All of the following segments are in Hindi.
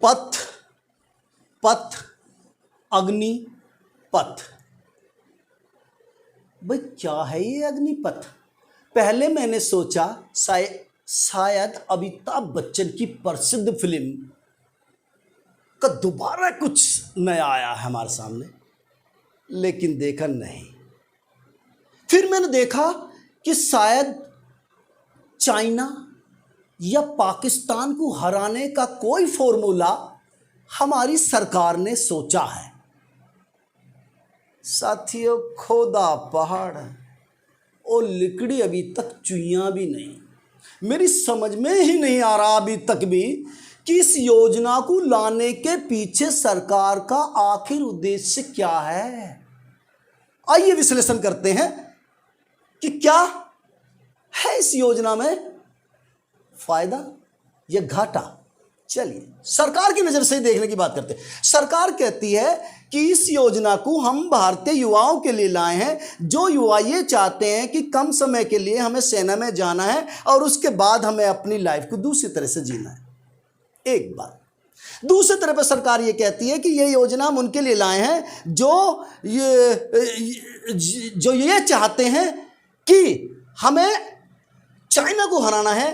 पथ, पथ, अग्नि, पथ। भाई क्या है ये अग्निपथ? पहले मैंने सोचा शायद अमिताभ बच्चन की प्रसिद्ध फिल्म का दोबारा कुछ नया आया है हमारे सामने, लेकिन देखा नहीं। फिर मैंने देखा कि शायद चाइना या पाकिस्तान को हराने का कोई फॉर्मूला हमारी सरकार ने सोचा है। साथियों, खोदा पहाड़ और लकड़ी अभी तक चुइयां भी नहीं। मेरी समझ में ही नहीं आ रहा अभी तक भी कि इस योजना को लाने के पीछे सरकार का आखिर उद्देश्य क्या है। आइए विश्लेषण करते हैं कि क्या है इस योजना में फायदा या घाटा। चलिए सरकार की नजर से देखने की बात करते हैं। सरकार कहती है कि इस योजना को हम भारतीय युवाओं के लिए लाए हैं, जो युवा ये चाहते हैं कि कम समय के लिए हमें सेना में जाना है और उसके बाद हमें अपनी लाइफ को दूसरी तरह से जीना है। एक बात। दूसरी तरफ पर सरकार ये कहती है कि ये योजना हम उनके लिए लाए हैं जो ये चाहते हैं कि हमें चाइना को हराना है,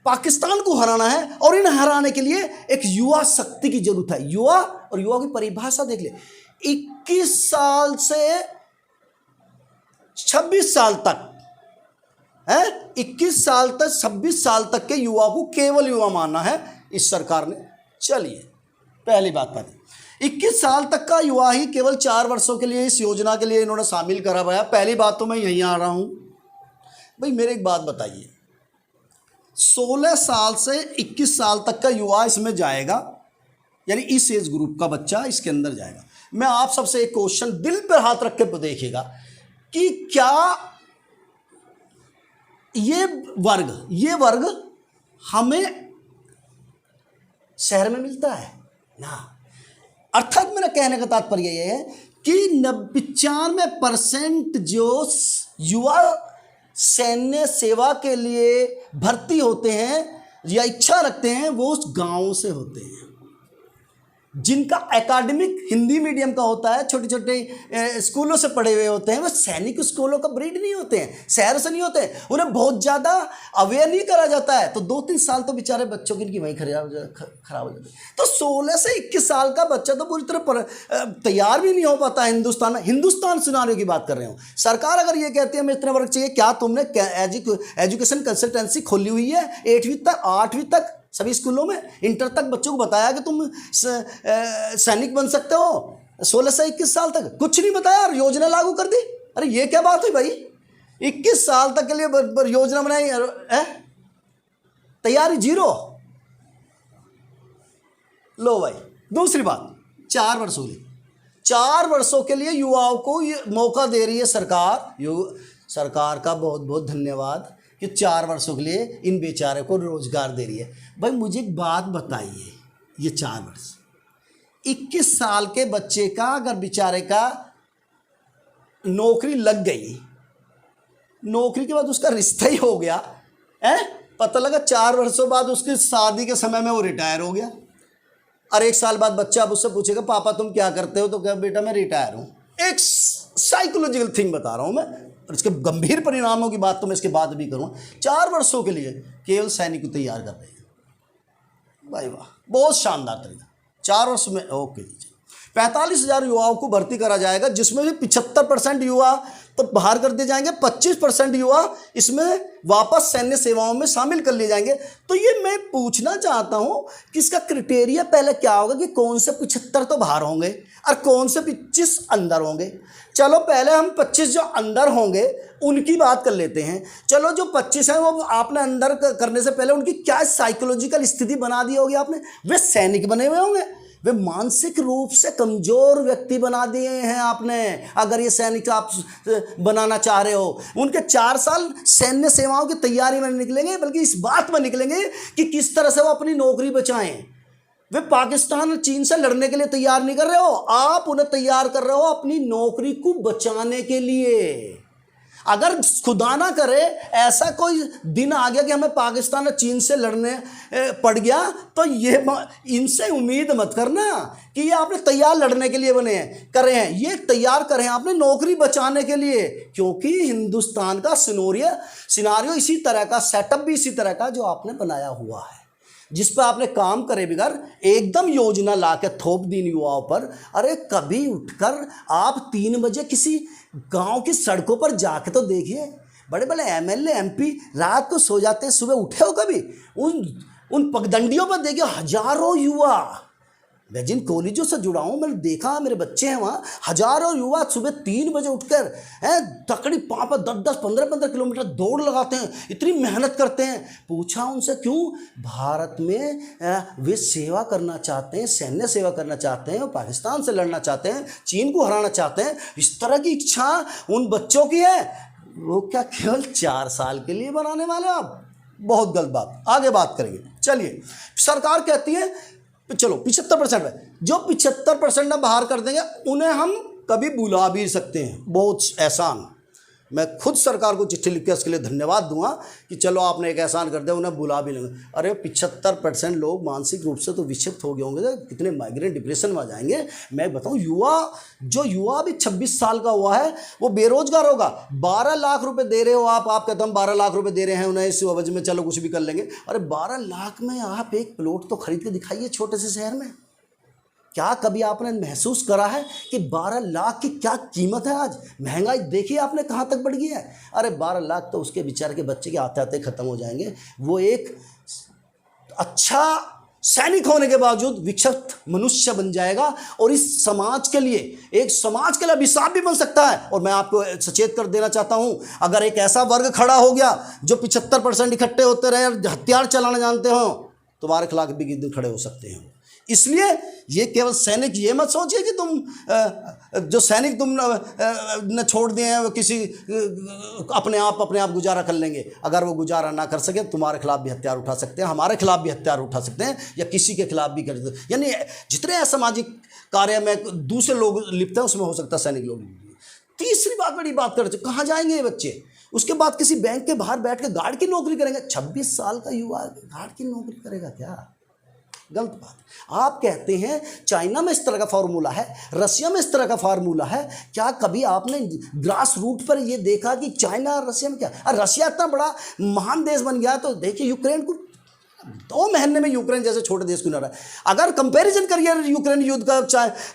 पाकिस्तान को हराना है, और इन हराने के लिए एक युवा शक्ति की जरूरत है। युवा और युवा की परिभाषा देख ले, 21 साल से 26 साल तक है, 21 साल तक 26 साल तक के युवा को केवल युवा मानना है इस सरकार ने। चलिए पहली बात 21 साल तक का युवा ही केवल 4 वर्षों के लिए इस योजना के लिए इन्होंने शामिल करा हुआ है। पहली बात तो मैं यहीं आ रहा हूं। भाई मेरे एक बात बताइए, 16 साल से 21 साल तक का युवा इसमें जाएगा, यानी इस एज ग्रुप का बच्चा इसके अंदर जाएगा। मैं आप सबसे एक क्वेश्चन दिल पर हाथ रख के देखिएगा कि क्या ये वर्ग हमें शहर में मिलता है ना। अर्थात मेरा कहने का तात्पर्य यह है कि 95% जो युवा सैन्य सेवा के लिए भर्ती होते हैं या इच्छा रखते हैं वो उस गांव से होते हैं, जिनका एकेडमिक हिंदी मीडियम का होता है, छोटे छोटे स्कूलों से पढ़े हुए होते हैं। वो सैनिक स्कूलों का ब्रीड नहीं होते हैं, शहर से नहीं होते हैं। उन्हें बहुत ज़्यादा अवेयर नहीं करा जाता है, तो 2-3 साल तो बेचारे बच्चों की वहीं खराब हो जाती है। तो 16 से 21 साल का बच्चा तो पूरी तरह तैयार भी नहीं हो पाता हिंदुस्तान में। हिंदुस्तान सिनारियो की बात कर रहे हो। सरकार अगर ये कहती है हमें इतने वर्ग चाहिए, क्या तुमने एजुकेशन कंसल्टेंसी खोली हुई है 8वीं तक सभी स्कूलों में, इंटर तक बच्चों को बताया कि तुम सैनिक बन सकते हो 16 से 21 साल तक? कुछ नहीं बताया और योजना लागू कर दी। अरे ये क्या बात हुई भाई? 21 साल तक के लिए योजना बनाई है, तैयारी जीरो। लो भाई दूसरी बात, 4 वर्षों के लिए युवाओं को ये मौका दे रही है सरकार। सरकार का बहुत बहुत धन्यवाद कि 4 वर्षों के लिए इन बेचारे को रोजगार दे रही है। भाई मुझे एक बात बताइए, ये 4 वर्ष 21 साल के बच्चे का अगर बेचारे का नौकरी लग गई, नौकरी के बाद उसका रिश्ता ही हो गया है, पता लगा 4 वर्षों बाद उसकी शादी के समय में वो रिटायर हो गया, और 1 साल बाद बच्चा अब उससे पूछेगा पापा तुम क्या करते हो, तो क्या बेटा मैं रिटायर हूँ। एक साइकोलॉजिकल थिंग बता रहा हूँ मैं, और इसके गंभीर परिणामों की बात तो मैं इसके बाद भी करूँगा। 4 वर्षों के लिए केवल सैनिक को तैयार कर रहे हैं। भाई वाह, बहुत शानदार तरीका। 4 वर्ष में ओके जी। 45,000 युवाओं को भर्ती करा जाएगा, जिसमें भी 75% युवा तो बाहर कर दिए जाएंगे, 25% युवा इसमें वापस सैन्य सेवाओं में शामिल कर लिए जाएंगे। तो ये मैं पूछना चाहता हूं कि इसका क्राइटेरिया पहले क्या होगा कि कौन से 75 तो बाहर होंगे और कौन से 25 अंदर होंगे। चलो पहले हम 25 जो अंदर होंगे उनकी बात कर लेते हैं। चलो जो 25 हैं वो आपने अंदर करने से पहले उनकी क्या साइकोलॉजिकल स्थिति बना दी होगी आपने? वे सैनिक बने हुए होंगे, वे मानसिक रूप से कमजोर व्यक्ति बना दिए हैं आपने। अगर ये सैनिक आप बनाना चाह रहे हो, उनके 4 साल सैन्य सेवाओं की तैयारी में निकलेंगे, बल्कि इस बात में निकलेंगे कि किस तरह से वो अपनी नौकरी बचाएं। वे पाकिस्तान और चीन से लड़ने के लिए तैयार नहीं कर रहे हो, आप उन्हें तैयार कर रहे हो अपनी नौकरी को बचाने के लिए। अगर खुदा ना करे ऐसा कोई दिन आ गया कि हमें पाकिस्तान और चीन से लड़ने पड़ गया, तो ये इनसे उम्मीद मत करना कि ये आपने तैयार लड़ने के लिए बने हैं करे हैं, ये तैयार करे हैं आपने नौकरी बचाने के लिए। क्योंकि हिंदुस्तान का सिनारियो इसी तरह का, सेटअप भी इसी तरह का जो आपने बनाया हुआ है, जिस पर आपने काम करे बिगर एकदम योजना ला के थोप दी युवाओं पर। अरे कभी उठकर आप 3 बजे किसी गांव की सड़कों पर जाके तो देखिए, बड़े बड़े एमएलए एमपी रात को सो जाते हैं, सुबह उठे हो कभी? उन पगडंडियों पर देखिए हजारों युवा, मैं जिन कॉलेजों से जुड़ा हूँ मैंने देखा, मेरे बच्चे हैं वहाँ, हजारों युवा सुबह 3 बजे उठकर तकड़ी 10-10 15-15 किलोमीटर दौड़ लगाते हैं, इतनी मेहनत करते हैं। पूछा उनसे क्यों? भारत में वे सेवा करना चाहते हैं, सैन्य सेवा करना चाहते हैं, पाकिस्तान से लड़ना चाहते हैं, चीन को हराना चाहते हैं। इस तरह की इच्छा उन बच्चों की है। वो क्या केवल 4 साल के लिए बनाने वाले आप? बहुत गलत बात, आगे बात करेंगे। चलिए, सरकार कहती है चलो 75% है, जो 75% ना बाहर कर देंगे उन्हें हम कभी बुला भी सकते हैं। बहुत एहसान, मैं खुद सरकार को चिट्ठी लिख के इसके लिए धन्यवाद दूंगा कि चलो आपने एक एहसान कर दिया, उन्हें बुला भी लेंगे। अरे 75% लोग मानसिक रूप से तो विक्षिप्त हो गए होंगे, कितने माइग्रेन डिप्रेशन में आ जाएंगे। मैं बताऊं, युवा भी 26 साल का हुआ है वो बेरोजगार होगा। 12 लाख रुपए दे रहे हो आप कहते हम 12 लाख रुपए दे रहे हैं उन्हें, इस वजह में चलो कुछ भी कर लेंगे। अरे 12 लाख में आप एक प्लॉट तो खरीद के दिखाइए छोटे से शहर में। क्या कभी आपने महसूस करा है कि 12 लाख की क्या कीमत है आज? महंगाई देखिए आपने कहाँ तक बढ़ गई है। अरे 12 लाख तो उसके बेचारे के बच्चे के आते आते ख़त्म हो जाएंगे। वो एक अच्छा सैनिक होने के बावजूद विक्षिप्त मनुष्य बन जाएगा और इस समाज के लिए अभिशाप भी बन सकता है। और मैं आपको सचेत कर देना चाहता हूं, अगर एक ऐसा वर्ग खड़ा हो गया जो 75% इकट्ठे होते रहे और हथियार चलाना जानते हो, तुम्हारे खिलाफ भी किसी दिन खड़े हो सकते हैं। इसलिए ये केवल सैनिक, ये मत सोचिए कि तुम जो सैनिक तुम न छोड़ दिए हैं वो किसी अपने आप गुजारा कर लेंगे। अगर वो गुजारा ना कर सके तुम्हारे खिलाफ भी हथियार उठा सकते हैं, हमारे खिलाफ भी हथियार उठा सकते हैं, या किसी के खिलाफ भी कर सकते हैं। यानी जितने असामाजिक कार्य में दूसरे लोग लिप्त हैं उसमें हो सकता है सैनिक लोग। तीसरी बात, बड़ी बात कर, कहाँ जाएंगे ये बच्चे? उसके बाद किसी बैंक के बाहर बैठ के गार्ड की नौकरी करेंगे। 26 साल का युवा गार्ड की नौकरी करेगा क्या? गलत बात। आप कहते हैं चाइना में इस तरह का फार्मूला है, रशिया में इस तरह का फार्मूला है। क्या कभी आपने ग्रास रूट पर यह देखा कि चाइना और रशिया में क्या? रशिया इतना बड़ा महान देश बन गया तो देखिए यूक्रेन को 2 महीने में यूक्रेन जैसे छोटे देश को न रहा है। अगर कंपैरिजन करिए यूक्रेन युद्ध का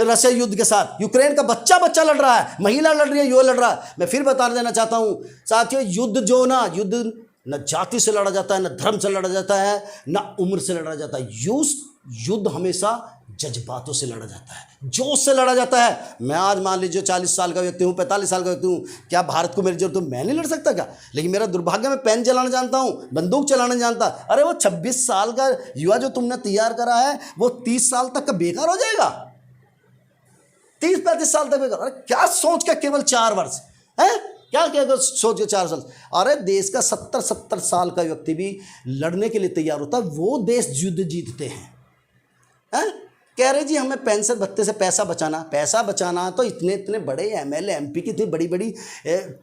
रशिया युद्ध के साथ, यूक्रेन का बच्चा लड़ रहा है, महिला लड़ रही है, युवा लड़ रहा है। मैं फिर बता देना चाहता हूँ साथियों, युद्ध न जाति से लड़ा जाता है, न धर्म से लड़ा जाता है, न उम्र से लड़ा जाता है। युद्ध हमेशा जज्बातों से लड़ा जाता है, जोश से लड़ा जाता है। मैं आज मान लीजिए 40 साल का व्यक्ति हूँ, 45 साल का व्यक्ति हूँ, क्या भारत को मेरी जरूरत? तो मैं नहीं लड़ सकता क्या? लेकिन मेरा दुर्भाग्य, मैं पेन चलाना जानता हूँ, बंदूक चलाना जानता। अरे वो 26 साल का युवा जो तुमने तैयार करा है वो 30 साल तक का बेकार हो जाएगा, 30-35 साल तक बेकार। अरे क्या सोच के केवल 4 वर्ष है, क्या सोच के 4 साल? अरे देश का 70-70 साल का व्यक्ति भी लड़ने के लिए तैयार होता है, वो देश युद्ध जीतते हैं। कह रहे जी हमें पेंशन भत्ते से पैसा बचाना तो इतने बड़े एमएलए एमपी की इतनी बड़ी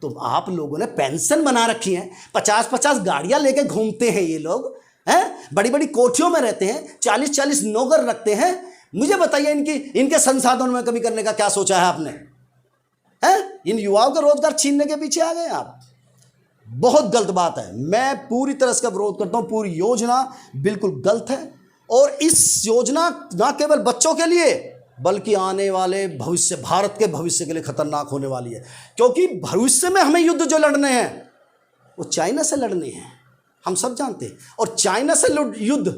तो आप लोगों ने पेंशन बना रखी है। 50-50 गाड़ियां लेके घूमते हैं ये लोग, बड़ी कोठियों में रहते हैं, 40-40 नौकर रखते हैं। मुझे बताइए इनके संसाधनों में कमी करने का क्या सोचा है आपने? इन युवाओं का रोजगार छीनने के पीछे आ गए आप। बहुत गलत बात है, मैं पूरी तरह से विरोध करता हूं। पूरी योजना बिल्कुल गलत है और इस योजना ना केवल बच्चों के लिए बल्कि आने वाले भविष्य, भारत के भविष्य के लिए खतरनाक होने वाली है। क्योंकि भविष्य में हमें युद्ध जो लड़ने हैं वो चाइना से लड़ने हैं, हम सब जानते हैं। और चाइना से युद्ध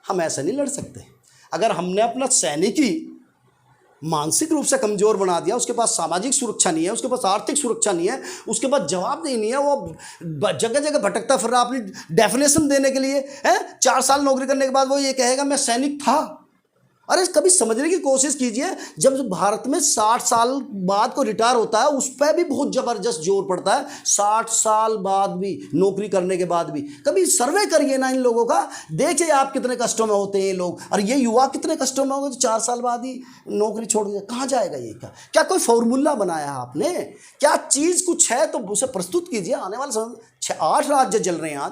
हम ऐसे नहीं लड़ सकते। अगर हमने अपना सैनिक ही मानसिक रूप से कमजोर बना दिया, उसके पास सामाजिक सुरक्षा नहीं है, उसके पास आर्थिक सुरक्षा नहीं है, उसके पास जवाबदेही नहीं है, वो जगह जगह भटकता फिर रहा अपनी डेफिनेशन देने के लिए 4 साल नौकरी करने के बाद वो ये कहेगा मैं सैनिक था। अरे कभी समझने की कोशिश कीजिए, जब भारत में 60 साल बाद को रिटायर होता है उस पर भी बहुत ज़बरदस्त जोर पड़ता है, 60 साल बाद भी नौकरी करने के बाद भी। कभी सर्वे करिए ना इन लोगों का, देखिए आप कितने कष्टों में होते हैं ये लोग, और ये युवा कितने कष्टों में होगा जो 4 साल बाद ही नौकरी छोड़ दिया। कहाँ जाएगा ये? क्या कोई फॉर्मूला बनाया है आपने? क्या चीज़ कुछ है तो उसे प्रस्तुत कीजिए। आने वाले समय 8 राज्य जल रहे हैं आज,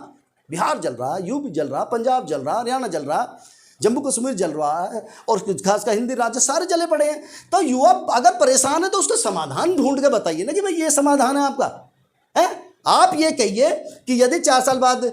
बिहार जल रहा है, यूपी जल रहा, पंजाब जल रहा, हरियाणा जल रहा, जम्मू कश्मीर जल रहा है, और खासकर हिंदी राज्य सारे जले पड़े हैं। तो युवा अगर परेशान है तो उसका समाधान ढूंढ के बताइए ना कि भाई ये समाधान है आपका, है? आप ये कहिए कि यदि 4 साल बाद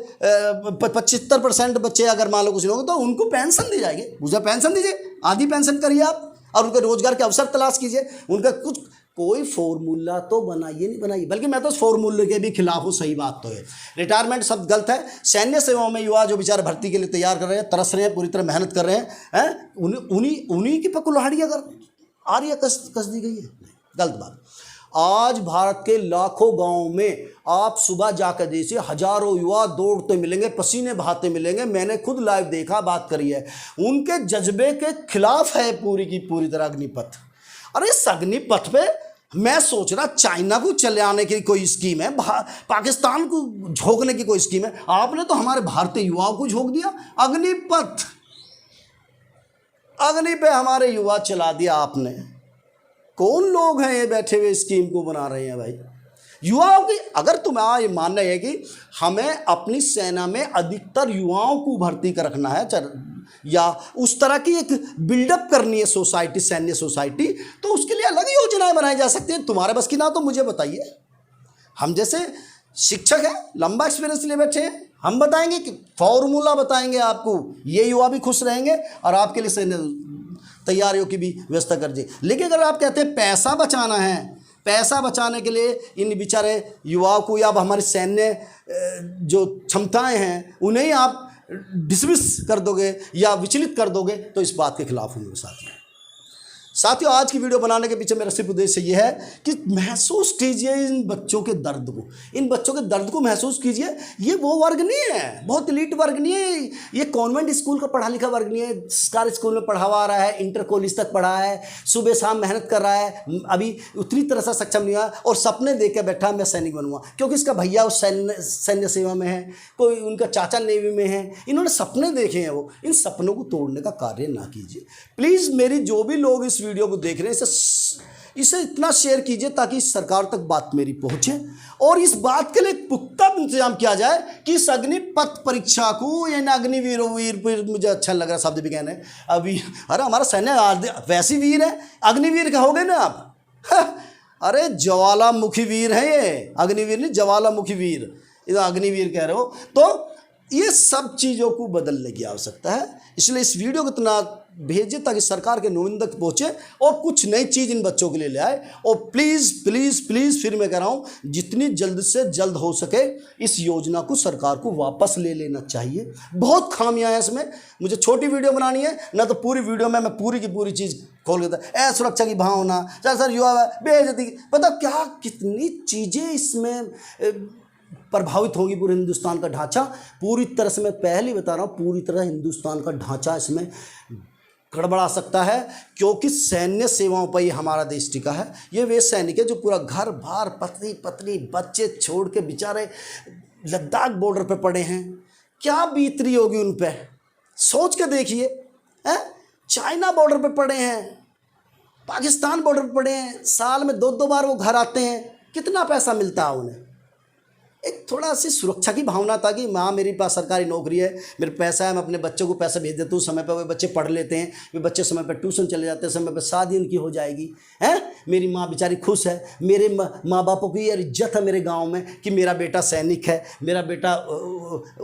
75% बच्चे अगर मान लो कुछ लोग, तो उनको पेंशन दी जाएगी, उसे पेंशन दीजिए, आधी पेंशन करिए आप, और उनके रोजगार के अवसर तलाश कीजिए। उनका कुछ कोई फॉर्मूला तो बनाइए, नहीं बनाइए, बल्कि मैं तो उस फॉर्मूले के भी खिलाफ हूँ। सही बात तो है, रिटायरमेंट शब्द गलत है। सैन्य सेवाओं में युवा जो बेचारे भर्ती के लिए तैयार कर रहे हैं, तरस रहे हैं, पूरी तरह मेहनत कर रहे हैं, उन्हीं की कुल्हाड़ी अगर आ रही है, कस दी गई है, गलत बात। आज भारत के लाखों गांवों में आप सुबह जाकर देखिए, हजारों युवा दौड़ते मिलेंगे, पसीने बहाते मिलेंगे। मैंने खुद लाइव देखा, बात करी है। उनके जज्बे के खिलाफ है पूरी की पूरी तरह अग्निपथ। अरे इस अग्निपथ पे मैं सोच रहा चाइना को चले आने की कोई स्कीम है, पाकिस्तान को झोंकने की कोई स्कीम है, आपने तो हमारे भारतीय युवाओं को झोंक दिया। अग्निपथ, अग्नि पे हमारे युवा चला दिया आपने। कौन लोग हैं ये बैठे हुए स्कीम को बना रहे हैं भाई? युवाओं की अगर तुम्हारा ये मानना है कि हमें अपनी सेना में अधिकतर युवाओं को भर्ती कर रखना है, या उस तरह की एक बिल्डअप करनी है सोसाइटी, सैन्य सोसाइटी, तो उसके लिए अलग योजनाएं बनाई जा सकती हैं। तुम्हारे बस की ना तो मुझे बताइए। हम जैसे शिक्षक हैं, लंबा एक्सपीरियंस लिए बैठे हैं, हम बताएंगे कि फॉर्मूला बताएंगे आपको, ये युवा भी खुश रहेंगे और आपके लिए सैन्य तैयारियों की भी व्यवस्था कर दी। लेकिन अगर आप कहते हैं पैसा बचाना है, पैसा बचाने के लिए इन बेचारे युवाओं को या हमारी सैन्य जो क्षमताएं हैं उन्हें आप डिसमिस कर दोगे या विचलित कर दोगे, तो इस बात के खिलाफ हूँ साथियों। आज की वीडियो बनाने के पीछे मेरा सिर्फ उद्देश्य ये है कि महसूस कीजिए इन बच्चों के दर्द को, इन बच्चों के दर्द को महसूस कीजिए। ये वो वर्ग नहीं है, बहुत एलीट वर्ग नहीं है, ये कॉन्वेंट स्कूल का पढ़ा लिखा वर्ग नहीं है, सरकारी स्कूल में पढ़ा हुआ रहा है, इंटर कॉलेज तक पढ़ा है, सुबह शाम मेहनत कर रहा है, अभी उतनी तरह से सक्षम नहीं हुआ और सपने देख के बैठा मैं सैनिक बनूंगा, क्योंकि इसका भैया उस सैन्य सेवा में है, कोई उनका चाचा नेवी में है, इन्होंने सपने देखे हैं। वो इन सपनों को तोड़ने का कार्य ना कीजिए प्लीज़। मेरी जो भी लोग इस वीडियो को देख रहे हैं, इसे इतना शेयर कीजिए ताकि सरकार तक बात मेरी पहुंचे, और इस बात के लिए पुख्ता इंतजाम किया जाए कि इस अग्निपथ परीक्षा को, यानी अग्निवीर वीर, मुझे अच्छा लग रहा शब्द भी कहने अभी, अरे हमारा सैन्य वैसी वीर है, अग्निवीर कहोगे ना आप? अरे ज्वालामुखी वीर है ये, अग्निवीर नहीं, ज्वालामुखी वीर, इधर अग्निवीर कह रहे हो। तो ये सब चीज़ों को बदलने की आवश्यकता है, इसलिए इस वीडियो को इतना भेजिए ताकि सरकार के नुमाइंदे तक पहुँचे और कुछ नई चीज़ इन बच्चों के लिए ले आए। और प्लीज़ प्लीज़ प्लीज़ फिर मैं कह रहा हूँ, जितनी जल्द से जल्द हो सके इस योजना को सरकार को वापस ले लेना चाहिए। बहुत खामियां हैं इसमें, मुझे छोटी वीडियो बनानी है ना, तो पूरी वीडियो में मैं पूरी की पूरी चीज़ खोल के था। सुरक्षा की भावना, सर युवा बेइज्जती, पता क्या कितनी चीज़ें इसमें प्रभावित होगी पूरे हिंदुस्तान का ढांचा। पूरी तरह से मैं पहले बता रहा हूँ, पूरी तरह हिंदुस्तान का ढांचा इसमें गड़बड़ा सकता है, क्योंकि सैन्य सेवाओं पर ही हमारा देश टिका है। ये वे सैनिक है जो पूरा घर बार, पत्नी पत्नी बच्चे छोड़ के बेचारे लद्दाख बॉर्डर पे पड़े हैं। क्या बीत रही होगी उन पे, सोच के देखिए। चाइना बॉर्डर पे पड़े हैं, पाकिस्तान बॉर्डर पे पड़े हैं, साल में 2-2 बार वो घर आते हैं, कितना पैसा मिलता है उन्हें। एक थोड़ा सी सुरक्षा की भावना था कि माँ मेरे पास सरकारी नौकरी है, मेरे पैसा है, मैं अपने बच्चों को पैसा भेज देता हूँ, समय पर वे बच्चे पढ़ लेते हैं, वे बच्चे समय पर ट्यूशन चले जाते हैं, समय पर शादी उनकी हो जाएगी, हैं, मेरी माँ बेचारी खुश है, मेरे माँ बापों की ये इज्जत है मेरे गांव में कि मेरा बेटा सैनिक है, मेरा बेटा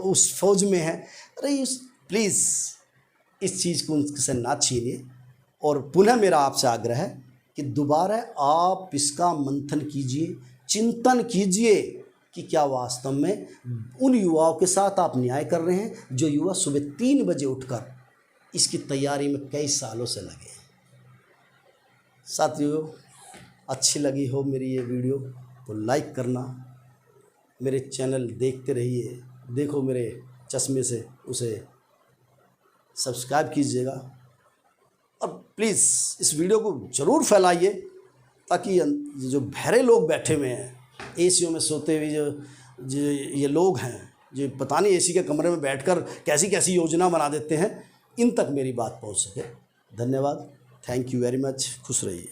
उस फौज में है। अरे प्लीज़ इस चीज़ को उनसे ना छीनिए। और पुनः मेरा आपसे आग्रह है कि दोबारा आप इसका मंथन कीजिए, चिंतन कीजिए कि क्या वास्तव में उन युवाओं के साथ आप न्याय कर रहे हैं जो युवा सुबह 3 बजे उठकर इसकी तैयारी में कई सालों से लगे हैं। साथियों, अच्छी लगी हो मेरी ये वीडियो तो लाइक करना, मेरे चैनल देखते रहिए, देखो मेरे चश्मे से उसे सब्सक्राइब कीजिएगा। और प्लीज़ इस वीडियो को ज़रूर फैलाइए, ताकि ये जो बहरे लोग बैठे हुए हैं एसीओं में सोते हुए, जो ये लोग हैं जो पता नहीं एसी के कमरे में बैठकर कैसी कैसी योजना बना देते हैं, इन तक मेरी बात पहुंच सके। धन्यवाद, थैंक यू वेरी मच, खुश रहिए।